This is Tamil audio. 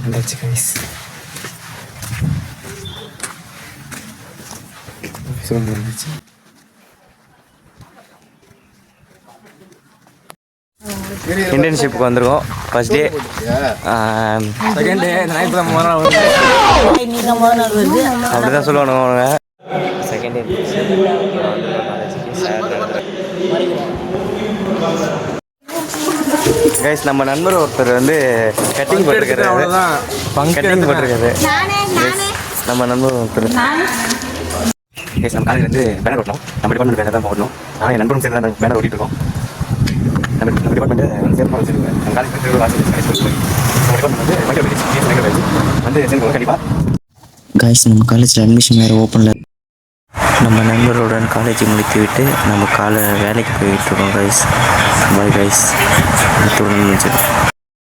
வந்தாச்சு கைஸ். வந்துச்சு. இன்டர்ன்ஷிப்புக்கு வந்துருக்கோம். ஃபர்ஸ்ட் டே, செகண்ட் டே, ஞாயிற்றுக்கிழமை முதல் நாள் அப்படிதான் சொல்லுவானுங்க. செகண்ட் டே கைஸ், நம்ம நண்பர் ஒருத்தர் வந்து கட்டிங் போட்டிருக்காரு. கட்டிங் போட்டிருக்காரு நம்ம நண்பர் ஒருத்தர். கைஸ், நம்ம காலேஜ் வந்து பேனர் ஓட்டணும். நம்ம டிபார்ட்மெண்ட் பேனர் தான் போடணும். ஆனால் என் நண்பரும் சேர்ந்து அந்த பேனர் ஓட்டிட்டு இருக்கோம். நம்ம டிபார்ட்மெண்ட் சேர்ந்து வச்சுருக்கோம். நம்ம காலேஜ் வந்து நம்ம டிபார்ட்மெண்ட் வந்து சேர்ந்து கண்டிப்பாக. கைஸ், நம்ம காலேஜில் அட்மிஷன் வேறு ஓப்பனில். நம்ம நண்பருடன் காலேஜ் முடித்து விட்டு நம்ம வேலைக்கு போயிட்டுருக்கோம் கைஸ். பாய் கைஸ், அத்துடன் முடிச்சிடும்.